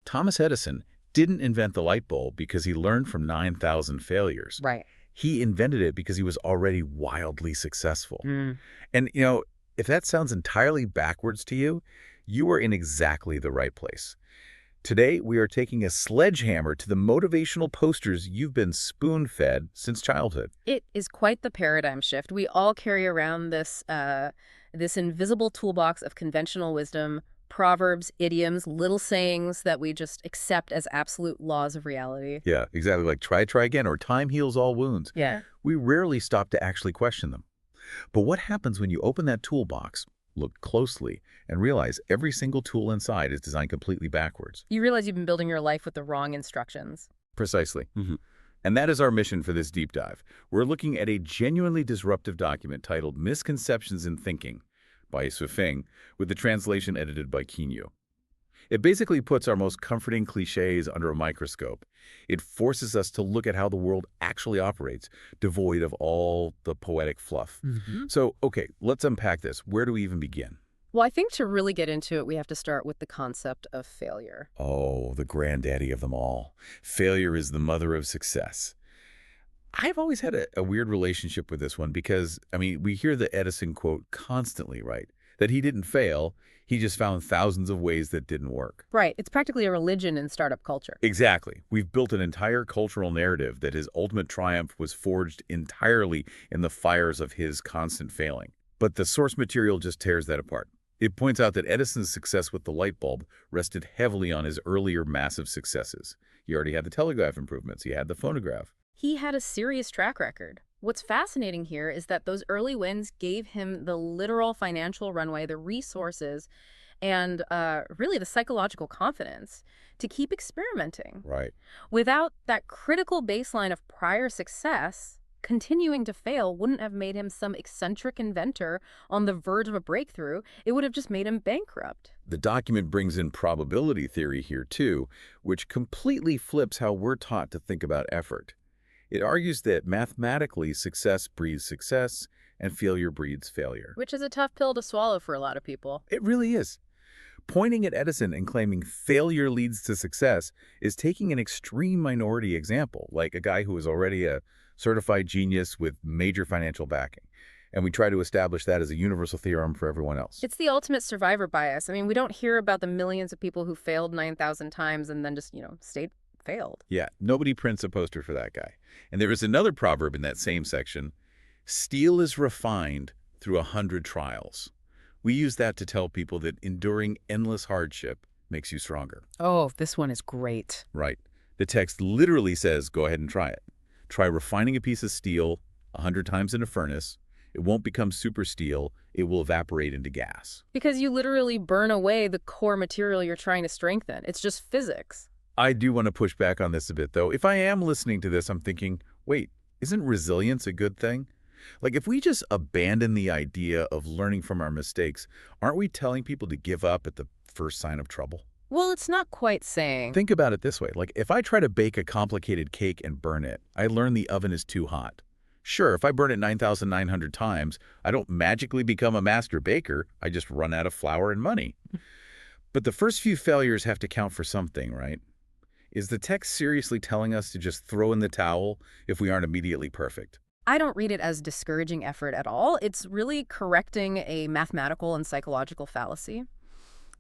Thomas Edison didn't invent the light bulb because he learned from 9,000 failures. Right. He invented it because he was already wildly successful. Mm. And, if that sounds entirely backwards to you, you are in exactly the right place. Today, we are taking a sledgehammer to the motivational posters you've been spoon-fed since childhood. It is quite the paradigm shift. We all carry around this invisible toolbox of conventional wisdom, proverbs, idioms, little sayings that we just accept as absolute laws of reality. Yeah, exactly, like try again, or time heals all wounds. Yeah. We rarely stop to actually question them. But what happens when you open that toolbox, look closely, and realize every single tool inside is designed completely backwards? You realize you've been building your life with the wrong instructions. Precisely. And that is our mission for this deep dive. We're looking at a genuinely disruptive document titled Misconceptions in Thinking by Sufeng, with the translation edited by Kinyu. It basically puts our most comforting cliches under a microscope. It forces us to look at how the world actually operates, devoid of all the poetic fluff. So, okay, let's unpack this. Where do we even begin? Well, I think to really get into it, we have to start with the concept of failure. Oh, the granddaddy of them all. Failure is the mother of success. I've always had a weird relationship with this one because, we hear the Edison quote constantly, right? That he didn't fail, he just found thousands of ways that didn't work. Right. It's practically a religion in startup culture. Exactly. We've built an entire cultural narrative that his ultimate triumph was forged entirely in the fires of his constant failing. But the source material just tears that apart. It points out that Edison's success with the light bulb rested heavily on his earlier massive successes. He already had the telegraph improvements. He had the phonograph. He had a serious track record. What's fascinating here is that those early wins gave him the literal financial runway, the resources, and really the psychological confidence to keep experimenting. Right. Without that critical baseline of prior success, continuing to fail wouldn't have made him some eccentric inventor on the verge of a breakthrough. It would have just made him bankrupt. The document brings in probability theory here, too, which completely flips how we're taught to think about effort. It argues that mathematically, success breeds success and failure breeds failure. Which is a tough pill to swallow for a lot of people. It really is. Pointing at Edison and claiming failure leads to success is taking an extreme minority example, like a guy who is already a certified genius with major financial backing. And we try to establish that as a universal theorem for everyone else. It's the ultimate survivor bias. We don't hear about the millions of people who failed 9,000 times and then just, failed. Yeah, nobody prints a poster for that guy. And there is another proverb in that same section: steel is refined through 100 trials. We use that to tell people that enduring endless hardship makes you stronger. Oh, this one is great. Right. The text literally says, go ahead and try it. Try refining a piece of steel 100 times in a furnace. It won't become super steel. It will evaporate into gas. Because you literally burn away the core material you're trying to strengthen. It's just physics. I do want to push back on this a bit, though. If I am listening to this, I'm thinking, wait, isn't resilience a good thing? Like, if we just abandon the idea of learning from our mistakes, aren't we telling people to give up at the first sign of trouble? Well, it's not quite saying. Think about it this way. Like, if I try to bake a complicated cake and burn it, I learn the oven is too hot. Sure, if I burn it 9,900 times, I don't magically become a master baker. I just run out of flour and money. But the first few failures have to count for something, right? Is the text seriously telling us to just throw in the towel if we aren't immediately perfect? I don't read it as discouraging effort at all. It's really correcting a mathematical and psychological fallacy.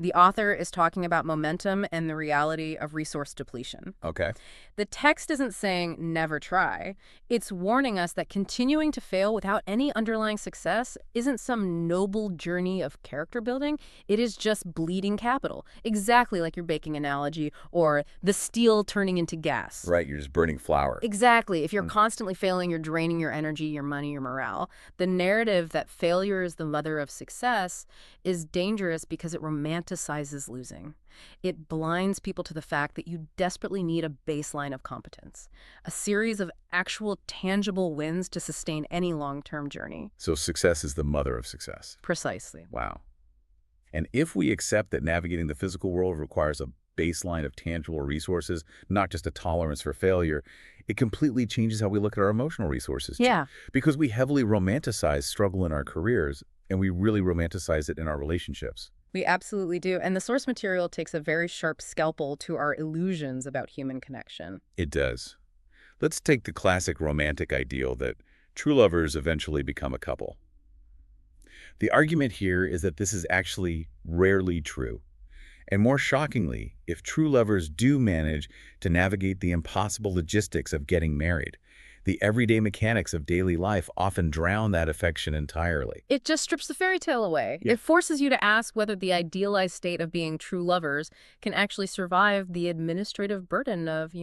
The author is talking about momentum and the reality of resource depletion. Okay. The text isn't saying never try. It's warning us that continuing to fail without any underlying success isn't some noble journey of character building. It is just bleeding capital, exactly like your baking analogy or the steel turning into gas. Right, you're just burning flour. Exactly. If you're constantly failing, you're draining your energy, your money, your morale. The narrative that failure is the mother of success is dangerous because it romanticizes losing. It blinds people to the fact that you desperately need a baseline of competence, a series of actual tangible wins to sustain any long-term journey. So success is the mother of success. Precisely. Wow. And if we accept that navigating the physical world requires a baseline of tangible resources, not just a tolerance for failure, it completely changes how we look at our emotional resources, too. Yeah. Because we heavily romanticize struggle in our careers, and we really romanticize it in our relationships. We absolutely do. And the source material takes a very sharp scalpel to our illusions about human connection. It does. Let's take the classic romantic ideal that true lovers eventually become a couple. The argument here is that this is actually rarely true. And more shockingly, if true lovers do manage to navigate the impossible logistics of getting married, the everyday mechanics of daily life often drown that affection entirely. It just strips the fairy tale away. Yeah. It forces you to ask whether the idealized state of being true lovers can actually survive the administrative burden of,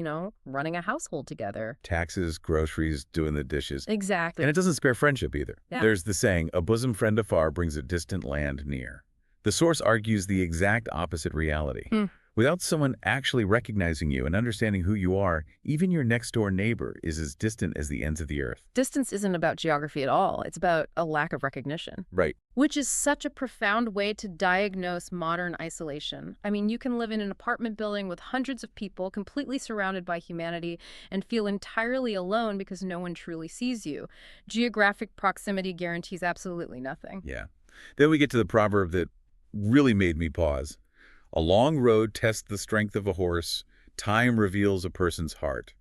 running a household together. Taxes, groceries, doing the dishes. Exactly. And it doesn't spare friendship either. Yeah. There's the saying, a bosom friend afar brings a distant land near. The source argues the exact opposite reality. Without someone actually recognizing you and understanding who you are, even your next-door neighbor is as distant as the ends of the earth. Distance isn't about geography at all. It's about a lack of recognition. Right. Which is such a profound way to diagnose modern isolation. I mean, you can live in an apartment building with hundreds of people, completely surrounded by humanity, and feel entirely alone because no one truly sees you. Geographic proximity guarantees absolutely nothing. Yeah. Then we get to the proverb that really made me pause. A long road tests the strength of a horse. Time reveals a person's heart.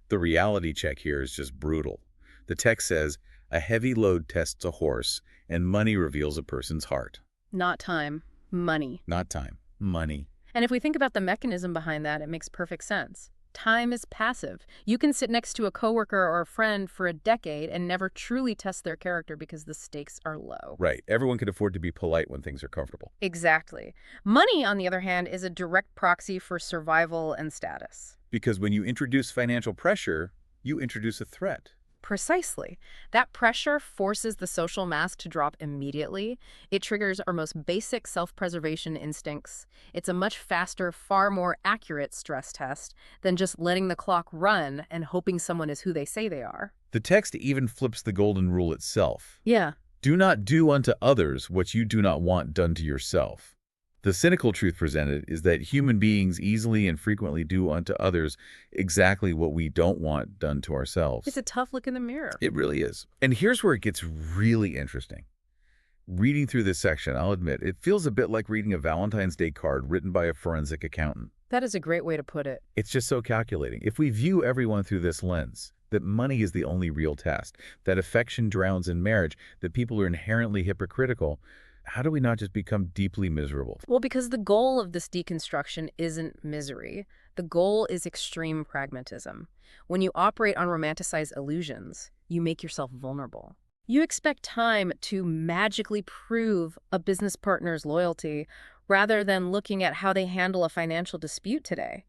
The reality check here is just brutal. The text says, a heavy load tests a horse, and money reveals a person's heart. Not time, money. Not time, money. And if we think about the mechanism behind that, it makes perfect sense. Time is passive. You can sit next to a coworker or a friend for a decade and never truly test their character because the stakes are low. Right. Everyone can afford to be polite when things are comfortable. Exactly. Money, on the other hand, is a direct proxy for survival and status. Because when you introduce financial pressure, you introduce a threat. Precisely. That pressure forces the social mask to drop immediately. It triggers our most basic self-preservation instincts. It's a much faster, far more accurate stress test than just letting the clock run and hoping someone is who they say they are. The text even flips the golden rule itself. Yeah. Do not do unto others what you do not want done to yourself. The cynical truth presented is that human beings easily and frequently do unto others exactly what we don't want done to ourselves. It's a tough look in the mirror. It really is. And here's where it gets really interesting. Reading through this section, I'll admit, it feels a bit like reading a Valentine's Day card written by a forensic accountant. That is a great way to put it. It's just so calculating. If we view everyone through this lens, that money is the only real test, that affection drowns in marriage, that people are inherently hypocritical, how do we not just become deeply miserable? Well, because the goal of this deconstruction isn't misery. The goal is extreme pragmatism. When you operate on romanticized illusions, you make yourself vulnerable. You expect time to magically prove a business partner's loyalty rather than looking at how they handle a financial dispute today.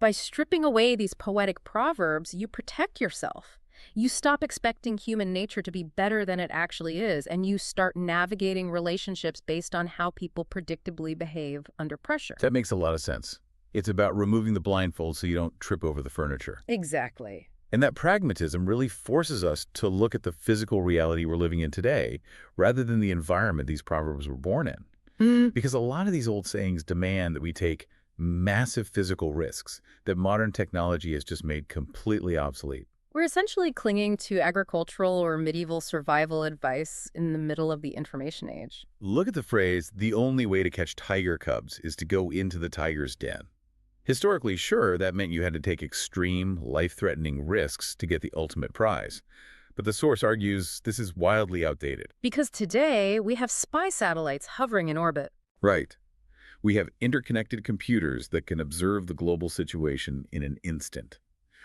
By stripping away these poetic proverbs, you protect yourself. You stop expecting human nature to be better than it actually is, and you start navigating relationships based on how people predictably behave under pressure. That makes a lot of sense. It's about removing the blindfold so you don't trip over the furniture. Exactly. And that pragmatism really forces us to look at the physical reality we're living in today rather than the environment these proverbs were born in. Because a lot of these old sayings demand that we take massive physical risks that modern technology has just made completely obsolete. We're essentially clinging to agricultural or medieval survival advice in the middle of the information age. Look at the phrase, the only way to catch tiger cubs is to go into the tiger's den. Historically, sure, that meant you had to take extreme, life-threatening risks to get the ultimate prize. But the source argues this is wildly outdated. Because today, we have spy satellites hovering in orbit. Right. We have interconnected computers that can observe the global situation in an instant.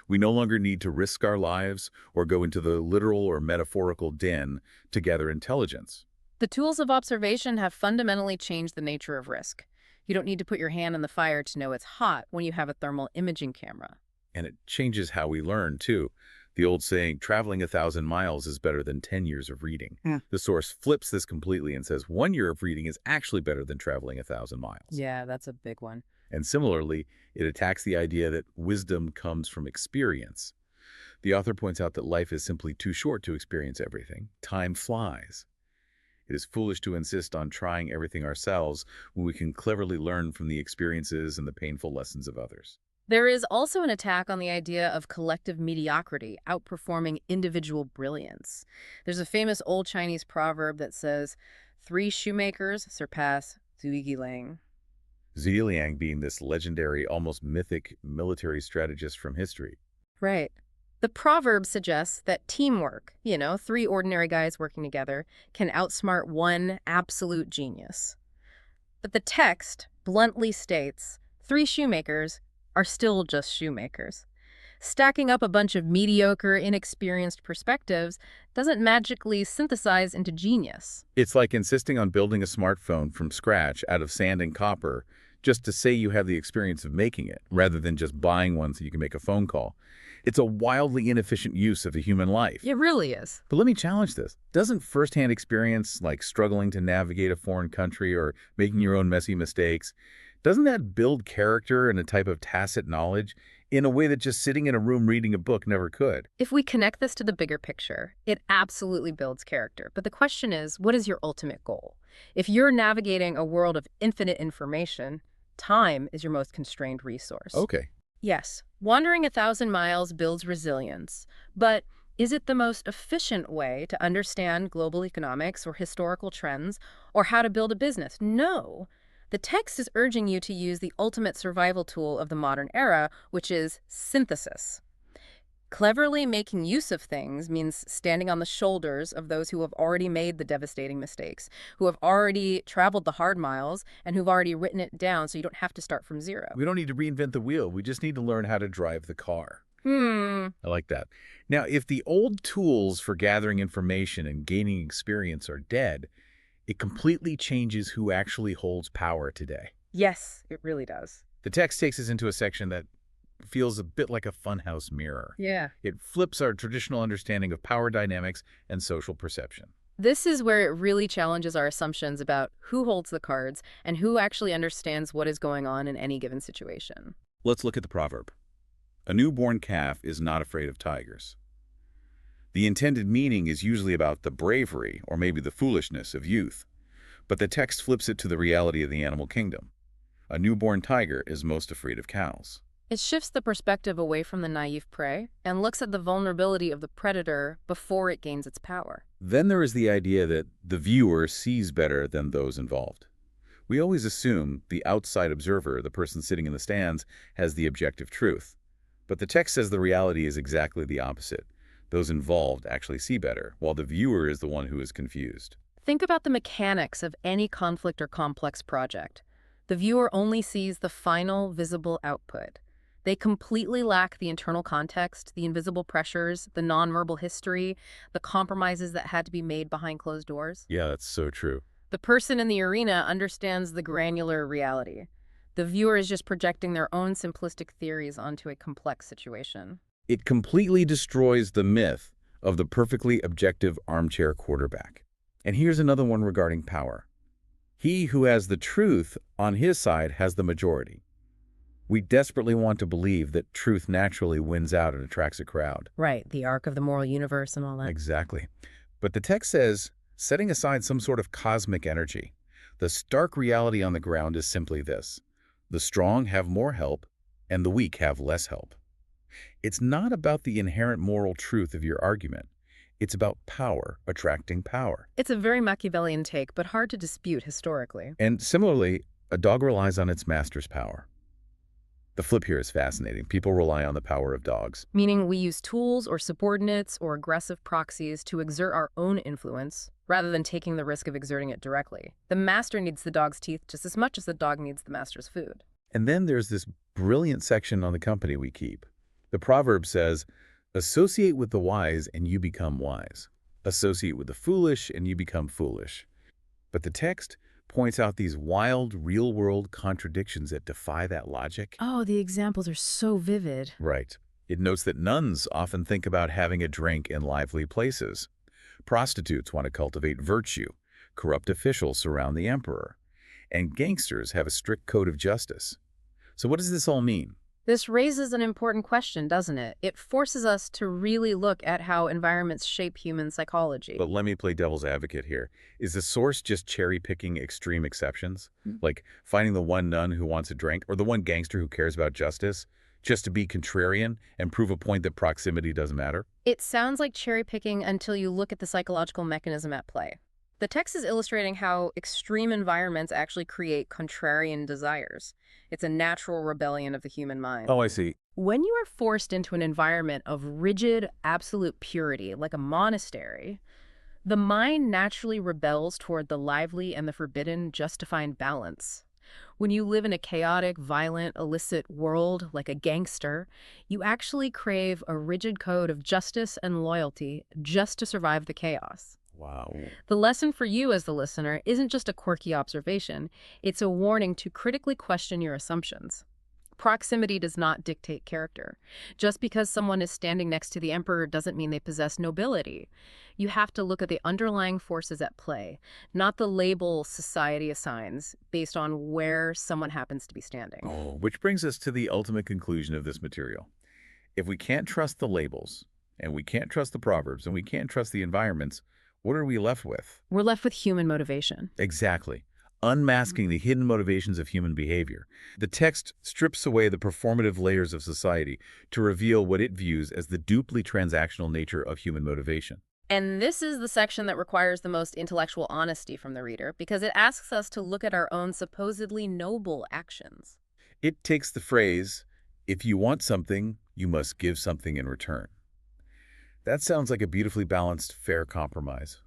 We no longer need to risk our lives or go into the literal or metaphorical den to gather intelligence. The tools of observation have fundamentally changed the nature of risk. You don't need to put your hand in the fire to know it's hot when you have a thermal imaging camera. And it changes how we learn, too. The old saying, traveling 1,000 miles is better than 10 years of reading. Yeah. The source flips this completely and says 1 year of reading is actually better than traveling 1,000 miles. Yeah, that's a big one. And similarly, it attacks the idea that wisdom comes from experience. The author points out that life is simply too short to experience everything. Time flies. It is foolish to insist on trying everything ourselves when we can cleverly learn from the experiences and the painful lessons of others. There is also an attack on the idea of collective mediocrity outperforming individual brilliance. There's a famous old Chinese proverb that says, 3 shoemakers surpass Zhuge Zhuge being this legendary, almost mythic military strategist from history. Right. The proverb suggests that teamwork, three ordinary guys working together, can outsmart one absolute genius. But the text bluntly states three shoemakers are still just shoemakers. Stacking up a bunch of mediocre, inexperienced perspectives doesn't magically synthesize into genius. It's like insisting on building a smartphone from scratch out of sand and copper just to say you have the experience of making it, rather than just buying one so you can make a phone call. It's a wildly inefficient use of the human life. It really is. But let me challenge this. Doesn't firsthand experience, like struggling to navigate a foreign country or making your own messy mistakes, doesn't that build character and a type of tacit knowledge in a way that just sitting in a room reading a book never could? If we connect this to the bigger picture, it absolutely builds character. But the question is, what is your ultimate goal? If you're navigating a world of infinite information, time is your most constrained resource. Okay. Yes, wandering 1,000 miles builds resilience, but is it the most efficient way to understand global economics or historical trends or how to build a business? No. The text is urging you to use the ultimate survival tool of the modern era, which is synthesis. Cleverly making use of things means standing on the shoulders of those who have already made the devastating mistakes, who have already traveled the hard miles, and who've already written it down so you don't have to start from zero. We don't need to reinvent the wheel. We just need to learn how to drive the car. I like that. Now, if the old tools for gathering information and gaining experience are dead, it completely changes who actually holds power today. Yes, it really does. The text takes us into a section that feels a bit like a funhouse mirror. Yeah. It flips our traditional understanding of power dynamics and social perception. This is where it really challenges our assumptions about who holds the cards and who actually understands what is going on in any given situation. Let's look at the proverb. A newborn calf is not afraid of tigers. The intended meaning is usually about the bravery or maybe the foolishness of youth, but the text flips it to the reality of the animal kingdom. A newborn tiger is most afraid of cows. It shifts the perspective away from the naive prey and looks at the vulnerability of the predator before it gains its power. Then there is the idea that the viewer sees better than those involved. We always assume the outside observer, the person sitting in the stands, has the objective truth. But the text says the reality is exactly the opposite. Those involved actually see better, while the viewer is the one who is confused. Think about the mechanics of any conflict or complex project. The viewer only sees the final visible output. They completely lack the internal context, the invisible pressures, the nonverbal history, the compromises that had to be made behind closed doors. Yeah, that's so true. The person in the arena understands the granular reality. The viewer is just projecting their own simplistic theories onto a complex situation. It completely destroys the myth of the perfectly objective armchair quarterback. And here's another one regarding power. He who has the truth on his side has the majority. We desperately want to believe that truth naturally wins out and attracts a crowd. Right, the arc of the moral universe and all that. Exactly. But the text says, setting aside some sort of cosmic energy, the stark reality on the ground is simply this. The strong have more help, and the weak have less help. It's not about the inherent moral truth of your argument. It's about power attracting power. It's a very Machiavellian take, but hard to dispute historically. And similarly, a dog relies on its master's power. The flip here is fascinating. People rely on the power of dogs. Meaning we use tools or subordinates or aggressive proxies to exert our own influence, rather than taking the risk of exerting it directly. The master needs the dog's teeth just as much as the dog needs the master's food. And then there's this brilliant section on the company we keep. The proverb says, associate with the wise and you become wise. Associate with the foolish and you become foolish. But the text points out these wild, real-world contradictions that defy that logic. Oh, the examples are so vivid. Right. It notes that nuns often think about having a drink in lively places. Prostitutes want to cultivate virtue. Corrupt officials surround the emperor. And gangsters have a strict code of justice. So what does this all mean? This raises an important question, doesn't it? It forces us to really look at how environments shape human psychology. But let me play devil's advocate here. Is the source just cherry-picking extreme exceptions? Like finding the one nun who wants a drink or the one gangster who cares about justice just to be contrarian and prove a point that proximity doesn't matter? It sounds like cherry picking until you look at the psychological mechanism at play. The text is illustrating how extreme environments actually create contrarian desires. It's a natural rebellion of the human mind. Oh, I see. When you are forced into an environment of rigid, absolute purity, like a monastery, the mind naturally rebels toward the lively and the forbidden just to find balance. When you live in a chaotic, violent, illicit world like a gangster, you actually crave a rigid code of justice and loyalty just to survive the chaos. Wow. The lesson for you as the listener isn't just a quirky observation, it's a warning to critically question your assumptions. Proximity does not dictate character. Just because someone is standing next to the emperor doesn't mean they possess nobility. You have to look at the underlying forces at play, not the label society assigns based on where someone happens to be standing. Oh, which brings us to the ultimate conclusion of this material. If we can't trust the labels, and we can't trust the proverbs, and we can't trust the environments, what are we left with? We're left with human motivation. Exactly. Unmasking the hidden motivations of human behavior. The text strips away the performative layers of society to reveal what it views as the deeply transactional nature of human motivation. And this is the section that requires the most intellectual honesty from the reader, because it asks us to look at our own supposedly noble actions. It takes the phrase, "If you want something, you must give something in return." That sounds like a beautifully balanced, fair compromise.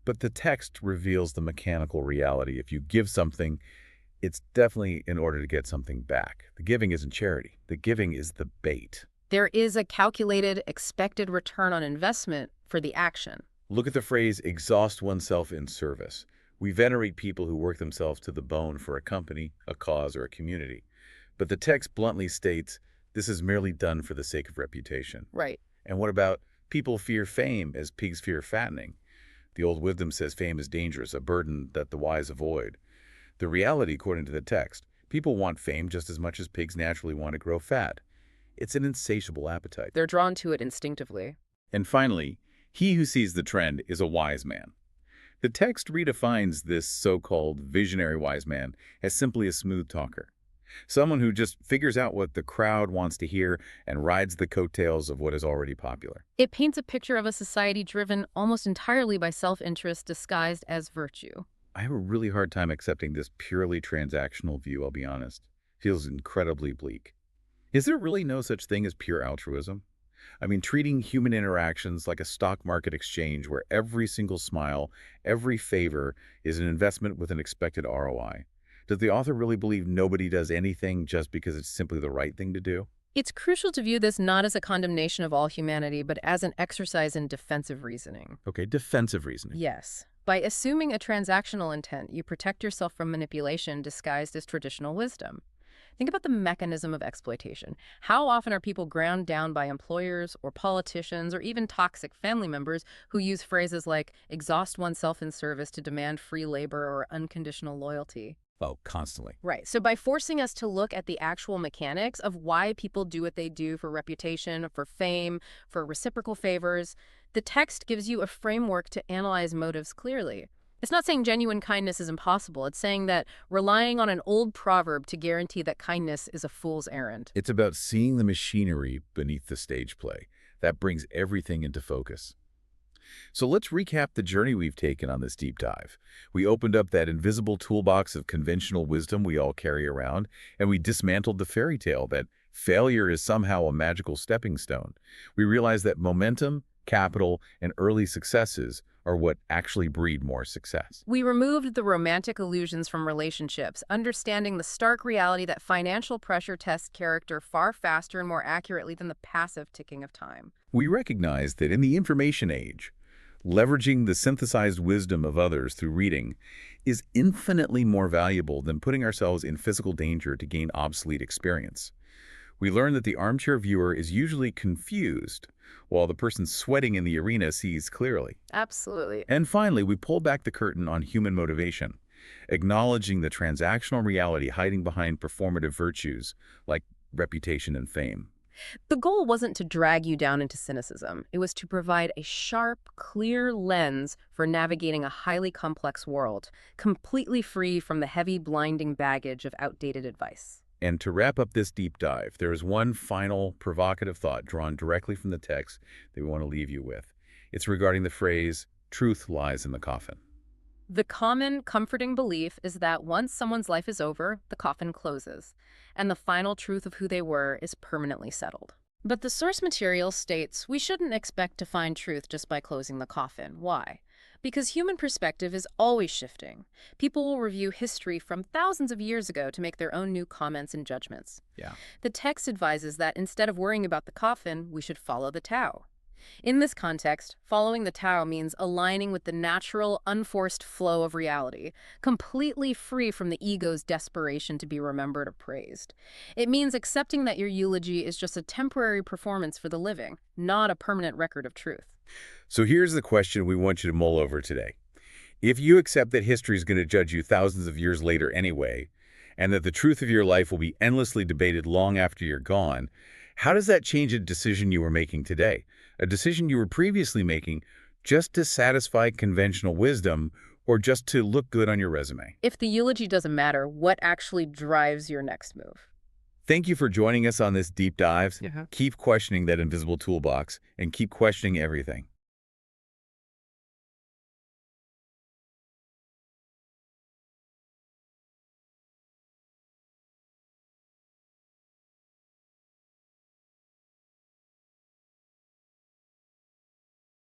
But the text reveals the mechanical reality. If you give something, it's definitely in order to get something back. The giving isn't charity. The giving is the bait. There is a calculated, expected return on investment for the action. Look at the phrase, exhaust oneself in service. We venerate people who work themselves to the bone for a company, a cause, or a community. But the text bluntly states, this is merely done for the sake of reputation. Right. And what about people fear fame as pigs fear fattening? The old wisdom says fame is dangerous, a burden that the wise avoid. The reality, according to the text, people want fame just as much as pigs naturally want to grow fat. It's an insatiable appetite. They're drawn to it instinctively. And finally, he who sees the trend is a wise man. The text redefines this so-called visionary wise man as simply a smooth talker. Someone who just figures out what the crowd wants to hear and rides the coattails of what is already popular. It paints a picture of a society driven almost entirely by self-interest disguised as virtue. I have a really hard time accepting this purely transactional view, I'll be honest. Feels incredibly bleak. Is there really no such thing as pure altruism? I mean, treating human interactions like a stock market exchange where every single smile, every favor is an investment with an expected ROI. Does the author really believe nobody does anything just because it's simply the right thing to do? It's crucial to view this not as a condemnation of all humanity, but as an exercise in defensive reasoning. Okay, defensive reasoning. Yes. By assuming a transactional intent, you protect yourself from manipulation disguised as traditional wisdom. Think about the mechanism of exploitation. How often are people ground down by employers or politicians or even toxic family members who use phrases like exhaust oneself in service to demand free labor or unconditional loyalty? Oh, constantly. Right. So by forcing us to look at the actual mechanics of why people do what they do for reputation, for fame, for reciprocal favors, the text gives you a framework to analyze motives clearly. It's not saying genuine kindness is impossible. It's saying that relying on an old proverb to guarantee that kindness is a fool's errand. It's about seeing the machinery beneath the stage play. That brings everything into focus. So let's recap the journey we've taken on this deep dive. We opened up that invisible toolbox of conventional wisdom we all carry around, and we dismantled the fairy tale that failure is somehow a magical stepping stone. We realized that momentum, capital, and early successes are what actually breed more success. We removed the romantic illusions from relationships, understanding the stark reality that financial pressure tests character far faster and more accurately than the passive ticking of time. We recognized that in the information age, leveraging the synthesized wisdom of others through reading is infinitely more valuable than putting ourselves in physical danger to gain obsolete experience. We learned that the armchair viewer is usually confused, while the person sweating in the arena sees clearly. Absolutely. And finally, we pull back the curtain on human motivation, acknowledging the transactional reality hiding behind performative virtues like reputation and fame. The goal wasn't to drag you down into cynicism. It was to provide a sharp, clear lens for navigating a highly complex world, completely free from the heavy, blinding baggage of outdated advice. And to wrap up this deep dive, there is one final provocative thought drawn directly from the text that we want to leave you with. It's regarding the phrase, Truth lies in the coffin. The common comforting belief is that once someone's life is over, the coffin closes, and the final truth of who they were is permanently settled. But the source material states we shouldn't expect to find truth just by closing the coffin. Why? Because human perspective is always shifting. People will review history from thousands of years ago to make their own new comments and judgments. Yeah. The text advises that instead of worrying about the coffin, we should follow the Tao. In this context, following the Tao means aligning with the natural, unforced flow of reality, completely free from the ego's desperation to be remembered or praised. It means accepting that your eulogy is just a temporary performance for the living, not a permanent record of truth. So here's the question we want you to mull over today. If you accept that history is going to judge you thousands of years later anyway, and that the truth of your life will be endlessly debated long after you're gone, how does that change a decision you were making today? A decision you were previously making just to satisfy conventional wisdom or just to look good on your resume? If the eulogy doesn't matter, what actually drives your next move? Thank you for joining us on this deep dive. Yeah. Keep questioning that invisible toolbox and keep questioning everything.